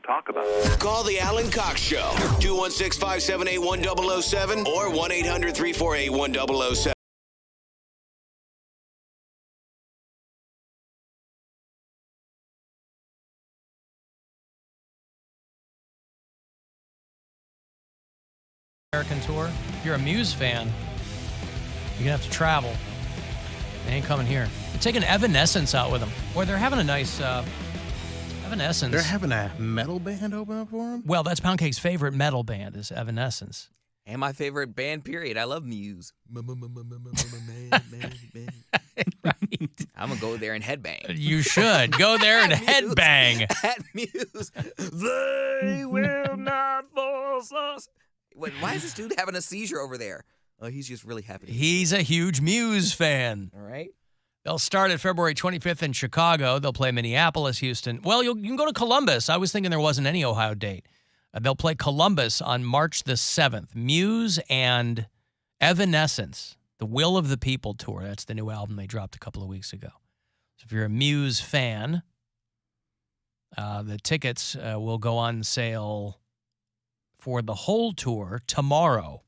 talk about it. Call the Alan Cox Show, 216-578-1007 or 1-800-348-1007. American tour. If you're a Muse fan, you're going to have to travel. They ain't coming here. They're taking Evanescence out with them. Boy, they're having a nice Evanescence. They're having a metal band open up for them? Well, that's Poundcake's favorite metal band is Evanescence. And my favorite band, period. I love Muse. Right. I'm going to go there and headbang. You should. Go there and headbang. At Muse. They will not force us. Wait, why is this dude having a seizure over there? Oh, he's just really happy. He's a huge Muse fan. All right. They'll start at February 25th in Chicago. They'll play Minneapolis, Houston. Well, you can go to Columbus. I was thinking there wasn't any Ohio date. They'll play Columbus on March the 7th. Muse and Evanescence, the Will of the People tour. That's the new album they dropped a couple of weeks ago. So if you're a Muse fan, the tickets will go on sale for the whole tour tomorrow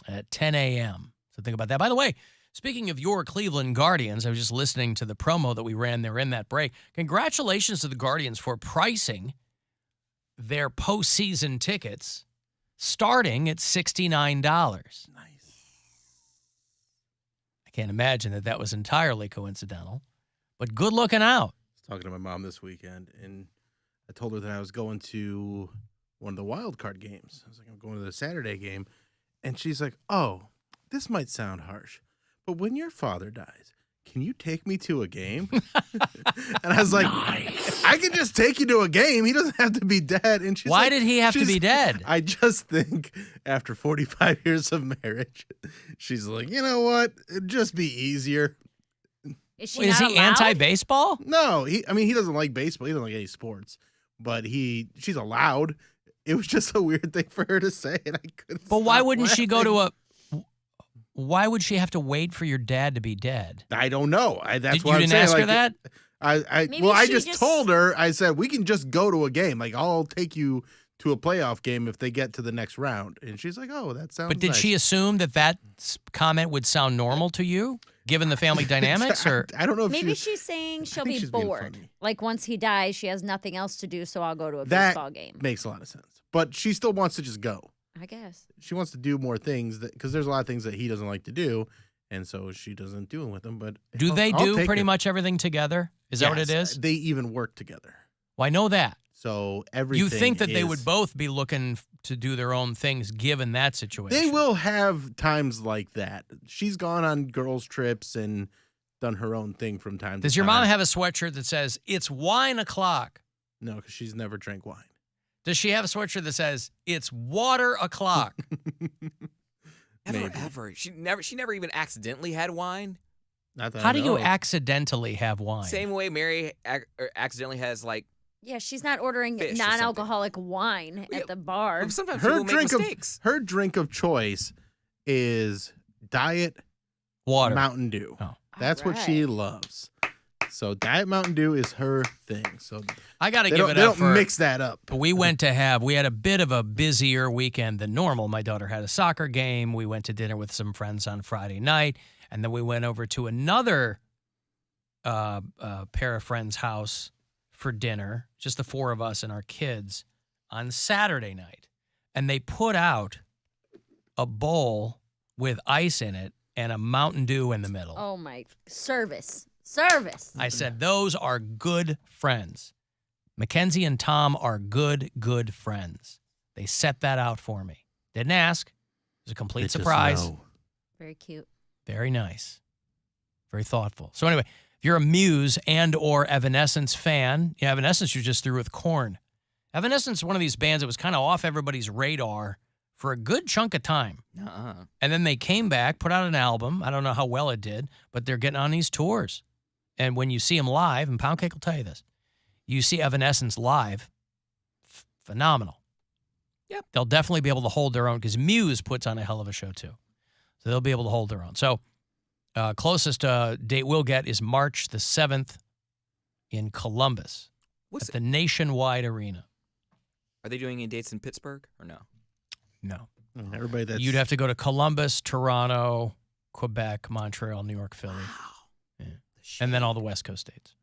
at 10 a.m. So think about that. By the way, speaking of your Cleveland Guardians, I was just listening to the promo that we ran there in that break. Congratulations to the Guardians for pricing their postseason tickets starting at $69. Nice. I can't imagine that was entirely coincidental, but good looking out. I was talking to my mom this weekend, and I told her that I was going to one of the wild card games. I was like, I'm going to the Saturday game. And she's like, oh, this might sound harsh, but when your father dies, can you take me to a game? And I was like, nice. I can just take you to a game. He doesn't have to be dead. And she's Why did he have to be dead? I just think after 45 years of marriage, she's like, you know what? It'd just be easier. Is he anti-baseball? No, he doesn't like baseball. He doesn't like any sports. But she's allowed. It was just a weird thing for her to say, and I couldn't. But why wouldn't she go to a? Why would she have to wait for your dad to be dead? I don't know. That's why you didn't ask her that. I just told her. I said we can just go to a game. Like I'll take you to a playoff game if they get to the next round. And she's like, "Oh, that sounds." But did she assume that comment would sound normal to you, given the family dynamics? Or I don't know. If maybe she's saying she'll be bored. Like once he dies, she has nothing else to do, so I'll go to a baseball game. That makes a lot of sense. But she still wants to just go. I guess she wants to do more things because there's a lot of things that he doesn't like to do, and so she doesn't do them with him. But do they do pretty much everything together? Is that what it is? They even work together. Well, I know that. So everything. You think that they would both be looking to do their own things given that situation? They will have times like that. She's gone on girls' trips and done her own thing from time to time. Does your mom have a sweatshirt that says, "It's wine o'clock"? No, because she's never drank wine. Does she have a sweatshirt that says, "It's water o'clock"? Ever. She never even accidentally had wine. How do you accidentally have wine? Same way Mary accidentally has Yeah, she's not ordering non-alcoholic wine at the bar. Sometimes people make mistakes. Her drink of choice is Diet Water. Mountain Dew. Oh. That's what she loves. So Diet Mountain Dew is her thing. So I got to give it up for... They don't mix that up. We had a bit of a busier weekend than normal. My daughter had a soccer game. We went to dinner with some friends on Friday night. And then we went over to another pair of friends' house for dinner, just the four of us and our kids, on Saturday night. And they put out a bowl with ice in it and a Mountain Dew in the middle. Oh, my. Service. I said, those are good friends. Mackenzie and Tom are good friends. They set that out for me. Didn't ask. It was a complete surprise. Very cute. Very nice. Very thoughtful. So anyway, if you're a Muse and or Evanescence fan, Evanescence you're just through with Korn. Evanescence is one of these bands that was kind of off everybody's radar for a good chunk of time. And then they came back, put out an album. I don't know how well it did, but they're getting on these tours. And when you see them live, and Poundcake will tell you this, you see Evanescence live, phenomenal. Yep. They'll definitely be able to hold their own because Muse puts on a hell of a show too. So they'll be able to hold their own. So closest date we'll get is March the 7th in Columbus. at the Nationwide Arena. Are they doing any dates in Pittsburgh or no? No. Everybody that's You'd have to go to Columbus, Toronto, Quebec, Montreal, New York, Philly. Wow. Yeah. The shade. And then all the West Coast states.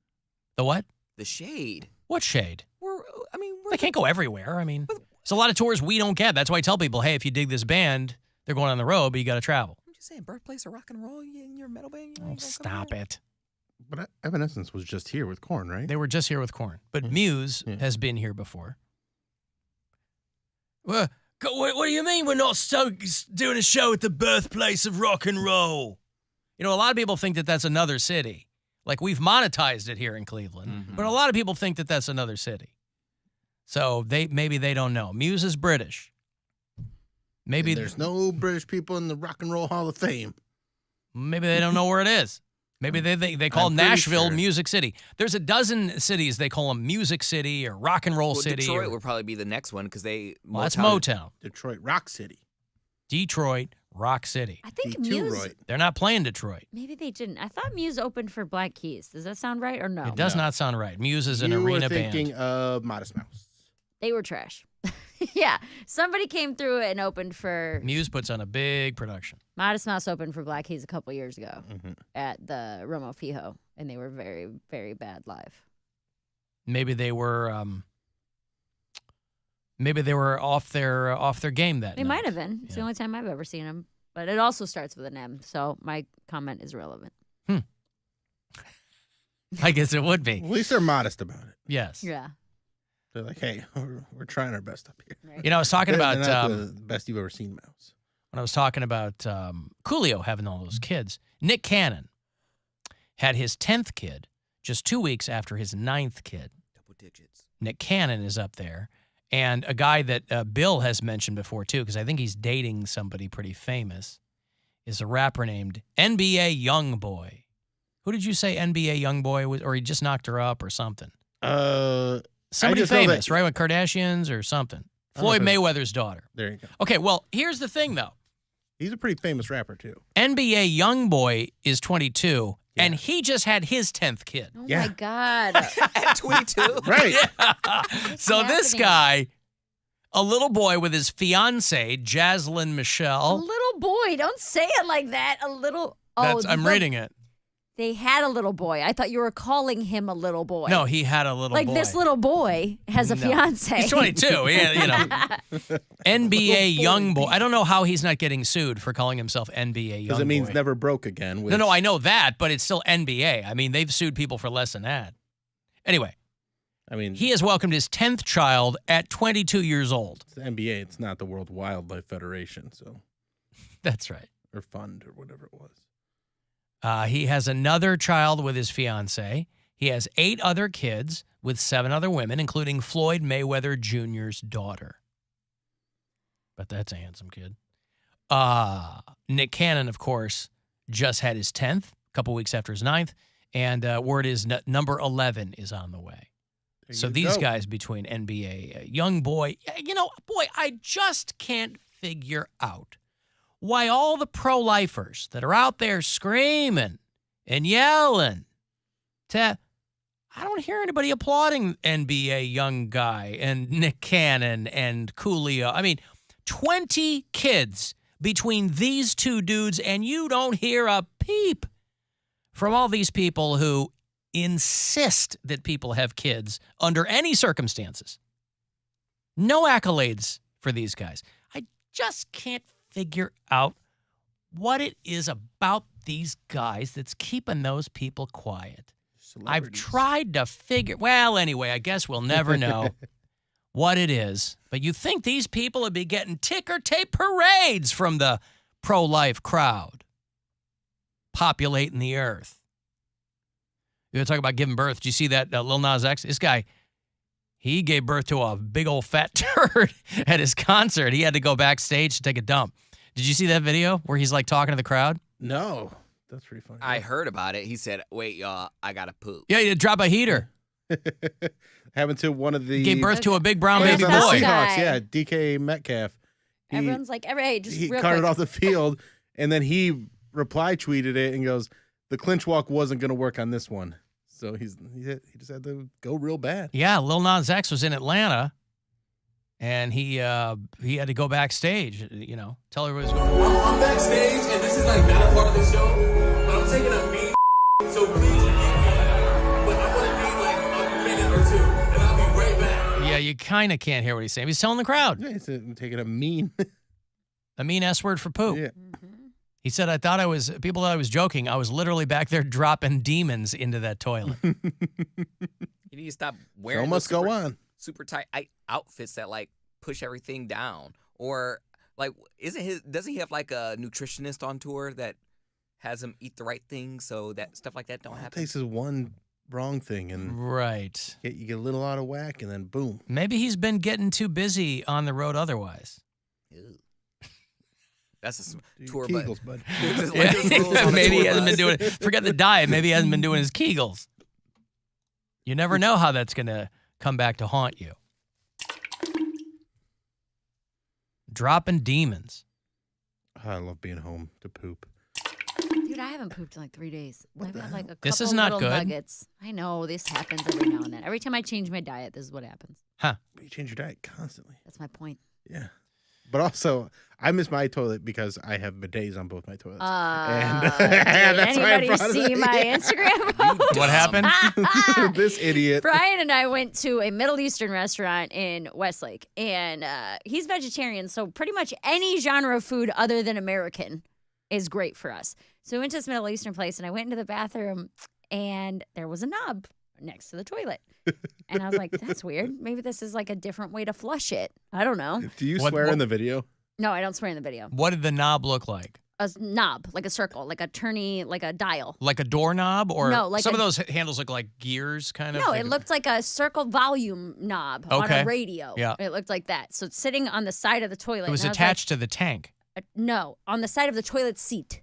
The what? The shade. What shade? We're They can't go everywhere. I mean, there's a lot of tours we don't get. That's why I tell people, hey, if you dig this band, they're going on the road, but you got to travel. I'm just saying, birthplace of rock and roll in your metal band. Oh, stop it. But Evanescence was just here with Korn, right? They were just here with Korn. But Muse has been here before. Well, what do you mean we're not doing a show at the birthplace of rock and roll? You know, a lot of people think that that's another city. Like, we've monetized it here in Cleveland, but a lot of people think that that's another city. So maybe they don't know. Muse is British. Maybe there's no British people in the Rock and Roll Hall of Fame. Maybe they don't know where it is. Maybe they call Nashville Music City. There's a dozen cities they call them Music City or Rock and Roll City. Detroit will probably be the next one because that's Motown. Detroit Rock City. Detroit Rock City. I think Muse. They're not playing Detroit. Maybe they didn't. I thought Muse opened for Black Keys. Does that sound right or no? It does not sound right. Muse is an arena band. You were thinking of Modest Mouse. They were trash. Yeah. Somebody came through and opened for... Muse puts on a big production. Modest Mouse opened for Black Keys a couple years ago at the Romo Fijo, and they were very, very bad live. Maybe they were off their game that night. They might have been. It's the only time I've ever seen them. But it also starts with an M, so my comment is relevant. I guess it would be. At least they're modest about it. Yes. Yeah. They're like, hey, we're trying our best up here. Right. You know, I was talking about not the best you've ever seen, Mouse. When I was talking about Coolio having all those kids, Nick Cannon had his 10th kid just 2 weeks after his 9th kid. Double digits. Nick Cannon is up there. And a guy that Bill has mentioned before, too, because I think he's dating somebody pretty famous, is a rapper named NBA Youngboy. Who did you say NBA Youngboy was? Or he just knocked her up or something? Somebody famous, right? With Kardashians or something. Floyd Mayweather's daughter. There you go. Okay, well, here's the thing, though. He's a pretty famous rapper, too. NBA Youngboy is 22, and he just had his 10th kid. Oh, my God. At 22? Right. So this guy, a little boy with his fiancée, Jaslyn Michelle. A little boy. Don't say it like that. A little... I'm reading it. They had a little boy. I thought you were calling him a little boy. No, he had a little boy. Like this little boy has a fiance. He's 22. NBA Youngboy. I don't know how he's not getting sued for calling himself NBA Youngboy. Because it means never broke again. Which... No, I know that, but it's still NBA. I mean, they've sued people for less than that. Anyway, I mean, he has welcomed his 10th child at 22 years old. It's the NBA. It's not the World Wildlife Federation, so. That's right. Or fund or whatever it was. He has another child with his fiancée. He has 8 other kids with 7 other women, including Floyd Mayweather Jr.'s daughter. But that's a handsome kid. Nick Cannon, of course, just had his 10th, a couple weeks after his 9th, and word is number 11 is on the way. So these guys between NBA, Youngboy, I just can't figure out why all the pro-lifers that are out there screaming and yelling, I don't hear anybody applauding NBA Young Guy and Nick Cannon and Coolio. I mean, 20 kids between these two dudes, and you don't hear a peep from all these people who insist that people have kids under any circumstances. No accolades for these guys. I just can't figure out what it is about these guys that's keeping those people quiet. I've tried to figure... Well, anyway, I guess we'll never know what it is. But you think these people would be getting ticker tape parades from the pro-life crowd populating the earth. You want to talk about giving birth? Did you see that Lil Nas X? This guy, he gave birth to a big old fat turd at his concert. He had to go backstage to take a dump. Did you see that video where he's like talking to the crowd? No. That's pretty funny. I heard about it. He said, wait, y'all, I got to poop. Yeah, he had to drop a heater. Happened to one of the... Gave birth to a big brown There's baby a boy. Seahawks, yeah, DK Metcalf. Everyone's like, hey, just he real carted quick. off the field, and then he reply tweeted it and goes, the clinch walk wasn't going to work on this one. So he just had to go real bad. Yeah, Lil Nas X was in Atlanta, and he had to go backstage. You know, tell everybody what's going on. I'm backstage, and this is like not a part of the show, but I'm taking a mean. So please forgive me, but I'm gonna need like a minute or two, and I'll be right back. Yeah, you kind of can't hear what he's saying. He's telling the crowd Yeah, he's taking a mean. a mean S word for poop. Yeah. He said, people thought I was joking. I was literally back there dropping demons into that toilet. You need to stop wearing Show must go on. super tight outfits that like push everything down. Or like, doesn't he have like a nutritionist on tour that has him eat the right thing so that stuff like that don't All it happen? takes is one wrong thing, and Right. you get a little out of whack, and then boom. Maybe he's been getting too busy on the road otherwise. Ew. That's a Do tour, Kegels, but bud. Just like those rules on a Maybe he tour hasn't been bus. doing. Forget the diet. Maybe he hasn't been doing his Kegels. You never know how that's gonna come back to haunt you. Dropping demons. I love being home to poop. Dude, I haven't pooped in like 3 days. What I've the had like a couple This is not little good. nuggets. I know this happens every now and then. Every time I change my diet, this is what happens. Huh. You change your diet constantly. That's my point. Yeah. But also, I miss my toilet because I have bidets on both my toilets. Did that's why I anybody brought it see up. my Yeah. Instagram post? What happened? This idiot. Brian and I went to a Middle Eastern restaurant in Westlake, and he's vegetarian, so pretty much any genre of food other than American is great for us. So we went to this Middle Eastern place, and I went into the bathroom, and there was a knob next to the toilet. And I was like, that's weird. Maybe this is like a different way to flush it. I don't know. Do you What- swear what- in the video? No, I don't swear in the video. What did the knob look like? A knob, like a circle, like a turny, like a dial. Like a doorknob, or No, like some a- of those handles look like gears, kind of. No, like it looked like a circle volume knob on Okay. a radio. Yeah. It looked like that. So it's sitting on the side of the toilet. It was and I like, attached to the tank. no, on the side of the toilet seat.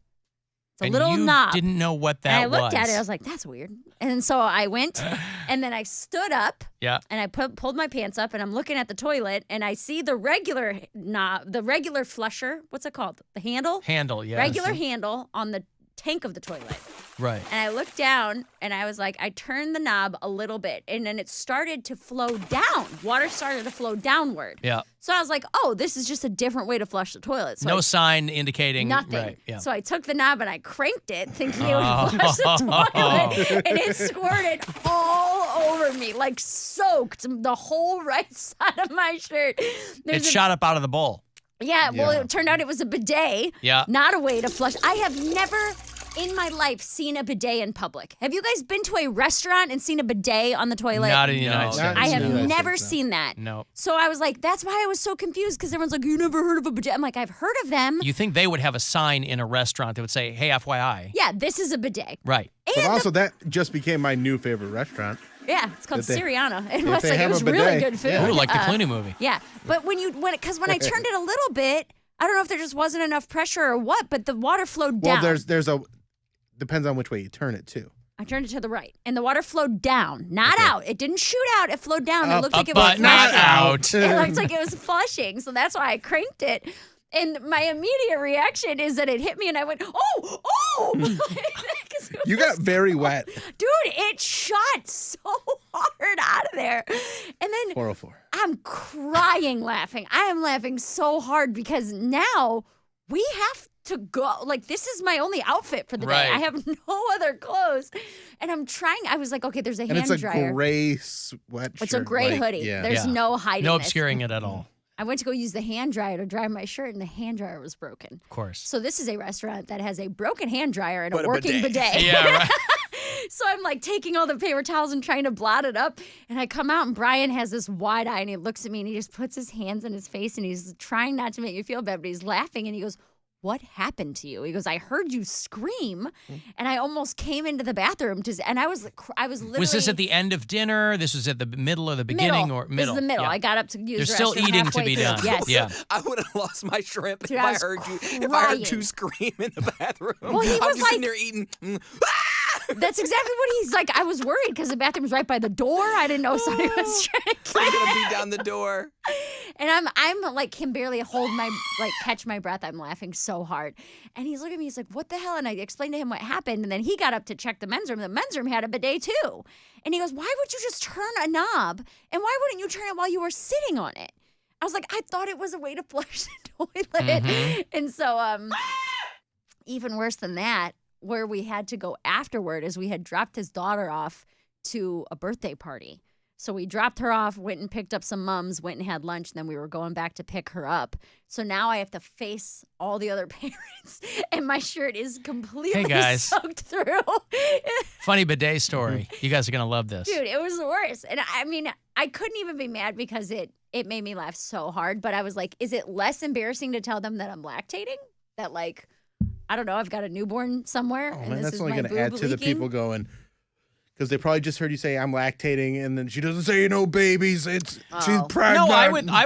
It's a And little you knob. didn't know what that and I looked was. at it. I was like, that's weird. And so I went, and then I stood up, Yeah. and I pulled my pants up, and I'm looking at the toilet, and I see the regular knob, the regular flusher. What's it called? The handle? Handle, yeah. Regular handle on the tank of the toilet. Right. And I looked down, and I was like, I turned the knob a little bit, and then it started to flow down. Water started to flow downward. Yeah. So I was like, oh, this is just a different way to flush the toilet. So No I sign indicating. nothing. Right. Yeah. So I took the knob and I cranked it, thinking it would flush the toilet, and it squirted all over me, like soaked the whole right side of my shirt. It shot up out of the bowl. Yeah, well, Yeah. it turned out it was a bidet, Yeah. not a way to flush. I have never in my life seen a bidet in public. Have you guys been to a restaurant and seen a bidet on the toilet? Not in the United No. States. I have No. never No. seen that. No. So I was like, that's why I was so confused, because everyone's like, you never heard of a bidet? I'm like, I've heard of them. You think they would have a sign in a restaurant that would say, hey, FYI. Yeah, this is a bidet. Right. But And also, that just became my new favorite restaurant. yeah, it's called If they- Siriana. And if Westlake, they it have was a really bidet, good food. yeah. Ooh, like the Clooney movie. Yeah, but when I turned it a little bit, I don't know if there just wasn't enough pressure or what, but the water flowed down. Well, there's a depends on which way you turn it too. I turned it to the right, and the water flowed down, not Okay. out. It didn't shoot out. It flowed down. It Up, looked like it but was not flushing. out. It looked like it was flushing, so that's why I cranked it. And my immediate reaction is that it hit me, and I went, oh! 'Cause it You was- got very wet. Dude, it shot so hard out of there. And then 404. I'm crying laughing. I am laughing so hard because now we have to go. Like, this is my only outfit for the day. Right. I have no other clothes. And I'm trying. I was like, okay, there's a And hand it's a dryer. gray sweatshirt. It's a gray like, hoodie. Yeah. There's Yeah. no hiding No this. obscuring it at all, I went to go use the hand dryer to dry my shirt, and the hand dryer was broken. of course. So this is a restaurant that has a broken hand dryer and But a a working bidet. bidet. Yeah, right. So I'm like taking all the paper towels and trying to blot it up. And I come out, and Brian has this wide eye, and he looks at me, and he just puts his hands in his face, and he's trying not to make me feel bad, but he's laughing, and he goes, what happened to you? He goes, I heard you scream, and I almost came into the bathroom and I was literally. Was this at the end of dinner? This was at the middle or the beginning middle? or This middle? is the middle. Yeah. I got up to use. There's the still restroom eating to halfway be through. done. Yes. Yeah. I would have lost my shrimp Dude, if I I was heard you. If I crying. heard you scream in the bathroom. Well, he I'm was just sitting like- there eating. That's exactly what he's like. I was worried because the bathroom's right by the door. I didn't know somebody was trying to I'm gonna beat down the door. And I'm like, can barely catch my breath. I'm laughing so hard. And he's looking at me, he's like, what the hell? And I explained to him what happened. And then he got up to check the men's room. The men's room had a bidet too. And he goes, why would you just turn a knob? And why wouldn't you turn it while you were sitting on it? I was like, I thought it was a way to flush the toilet. Mm-hmm. And so even worse than that, where we had to go afterward is we had dropped his daughter off to a birthday party. So we dropped her off, went and picked up some mums, went and had lunch, and then we were going back to pick her up. So now I have to face all the other parents, and my shirt is completely soaked through. Funny bidet story. You guys are going to love this. Dude, it was the worst. And I mean, I couldn't even be mad because it made me laugh so hard. But I was like, is it less embarrassing to tell them that I'm lactating? That like, I don't know, I've got a newborn somewhere. Oh, and man, this that's is only my going to add to the leaking? people going, because they probably just heard you say I'm lactating, and then she doesn't say no babies. She's pregnant. No, I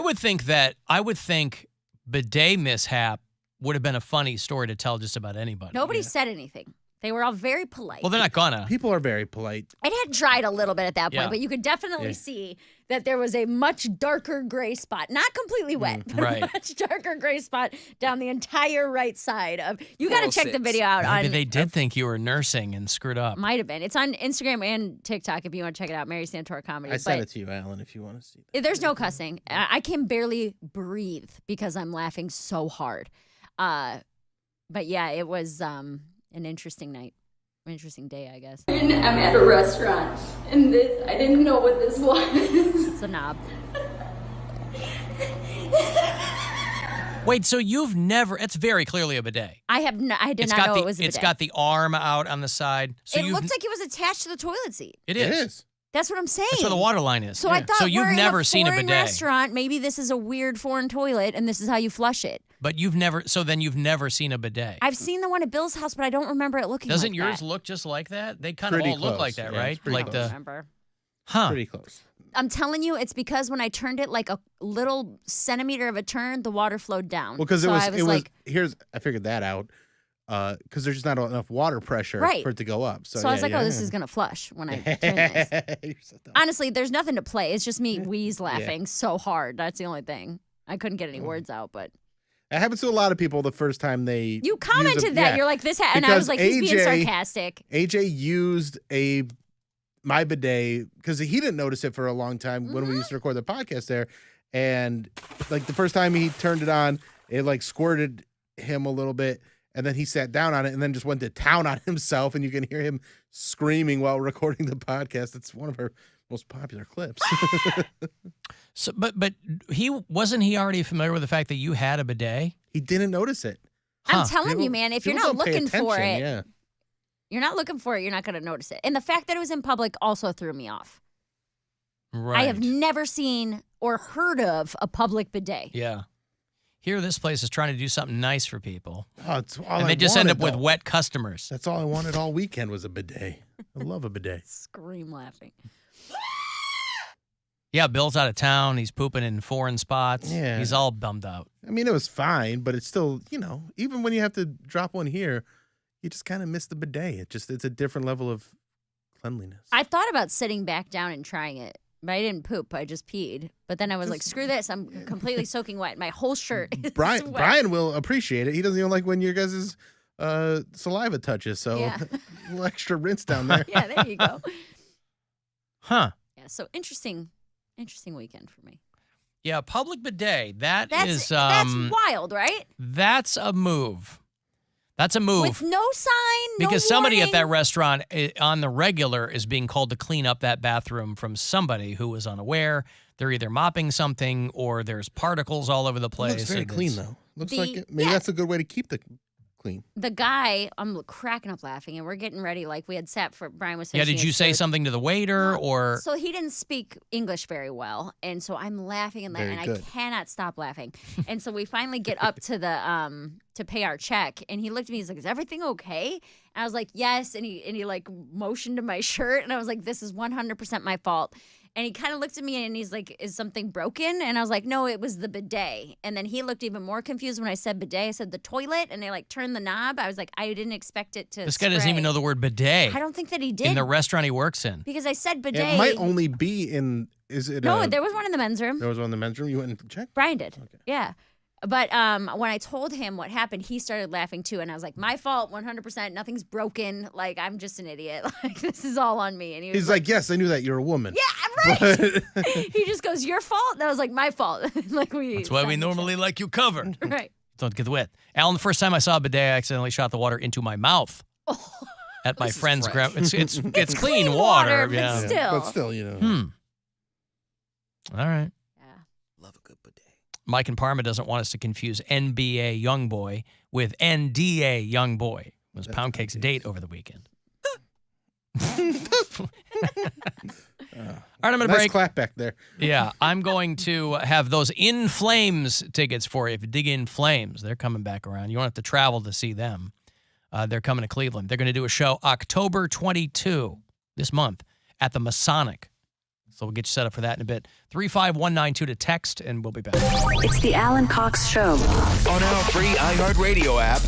would think bidet mishap would have been a funny story to tell just about anybody. Nobody said anything. They were all very polite. Well, they're not gonna. People are very polite. It had dried a little bit at that point, Yeah. but you could definitely see that there was a much darker gray spot. Not completely wet, but right. a much darker gray spot down the entire right side of. You got to check the 406. video out Maybe on. they did think you were nursing and screwed up. Might have been. It's on Instagram and TikTok if you want to check it out. Mary Santora Comedy. I sent But it to you, Alan, if you want to see that. there's no cussing. I can barely breathe because I'm laughing so hard. But yeah, it was an interesting night. Interesting day, I guess. I'm at a restaurant, and I didn't know what this was. It's a knob. Wait, so you've never? It's very clearly a bidet. I did not know it was a bidet. It's got the arm out on the side. So It looked like it was attached to the toilet seat. It It is. is. That's what I'm saying. That's where the water line is. So I thought So you've we're never in a seen a foreign bidet. restaurant. Maybe this is a weird foreign toilet, and this is how you flush it. But you've never. So then you've never seen a bidet. I've seen the one at Bill's house, but I don't remember it looking Doesn't like yours that. look just like that? They kind of Pretty all look close. like that, Yeah, right? it's pretty Like I close. don't the remember. huh? Pretty close. I'm telling you, it's because when I turned it like a little centimeter of a turn, the water flowed down. Well, because so I it was like, I figured that out. Because there's just not enough water pressure Right. for it to go up. So, I was like, oh, this is gonna flush when I turn this. You're so dumb. Honestly, there's nothing to play. It's just me wheeze laughing so hard. That's the only thing. I couldn't get any words out, but It happens to a lot of people the first time they you use commented that. yeah. You're like this, and I was like, he's being AJ sarcastic. AJ used my bidet because he didn't notice it for a long time when we used to record the podcast there, and like the first time he turned it on, it like squirted him a little bit, and then he sat down on it and then just went to town on himself, and you can hear him screaming while recording the podcast. It's one of our most popular clips. So, but he already familiar with the fact that you had a bidet? He didn't notice it. I'm telling you, man, if you're People not don't pay looking for attention, it, yeah. you're not looking for it, you're not going to notice it. And the fact that it was in public also threw me off. Right. I have never seen or heard of a public bidet. Yeah. Here, this place is trying to do something nice for people, Oh, it's all and I they just end wanted, up with though. wet customers. That's all I wanted all weekend was a bidet. I love a bidet. Scream laughing. Yeah, Bill's out of town. He's pooping in foreign spots. Yeah. He's all bummed out. I mean, it was fine, but it's still, even when you have to drop one here, you just kind of miss the bidet. It's a different level of cleanliness. I thought about sitting back down and trying it, but I didn't poop. I just peed. But then I was like, screw this. I'm completely soaking wet. My whole shirt is Brian wet. Brian will appreciate it. He doesn't even like when your guys' saliva touches, so Yeah. a little extra rinse down there. Yeah, there you go. Huh. Yeah, so interesting weekend for me. Yeah, public bidet. That's That's wild, right? That's a move. That's a move. With no sign, no Because somebody at that warning. restaurant on the regular is being called to clean up that bathroom from somebody who was unaware. They're either mopping something or there's particles all over the It place. looks very and clean, it's- though. Looks The- like maybe yeah. that's a good way to keep the clean. The guy, I'm cracking up laughing, and we're getting ready. Like we had sat for Brian was. Yeah, finishing did you his say food. something to the waiter No. or? So he didn't speak English very well, and so I'm laughing and laughing, Very and I good. cannot stop laughing. And so we finally get up to the to pay our check, and he looked at me. He's like, "Is everything okay?" And I was like, "Yes." And he like motioned to my shirt, and I was like, "This is 100% my fault." And he kind of looked at me and he's like, "Is something broken?" And I was like, "No, it was the bidet." And then he looked even more confused when I said bidet. I said the toilet, and they like turned the knob. I was like, I didn't expect it to. This guy doesn't even know the word bidet I don't think that he did in the restaurant he works in. because I said bidet. It might only be in Is it? No, there was one in the men's room. There was one in the men's room. You went and checked. Brian did. Okay. Yeah. But when I told him what happened, he started laughing too. And I was like, my fault, 100%. Nothing's broken. Like, I'm just an idiot. Like, this is all on me. And he was He's like, yes, I knew that. You're a woman. yeah, right. He just goes, your fault? And I was like, my fault. Like That's why we normally like you covered. Right. Don't get wet. Alan, the first time I saw a bidet, I accidentally shot the water into my mouth. At my friend's it's clean water. But Yeah. still. But still, you know. All right. Love a good bidet. Mike in Parma doesn't want us to confuse NBA Youngboy with NDA Youngboy. It was Poundcake's date over the weekend. All right, I'm going to Nice break. clap back there. Yeah, I'm going to have those In Flames tickets for you. If you dig In Flames, they're coming back around. You don't have to travel to see them. They're coming to Cleveland. They're going to do a show October 22 this month at the Masonic. So we'll get you set up for that in a bit. 35192 to text, and we'll be back. It's the Alan Cox Show. On our free iHeartRadio app,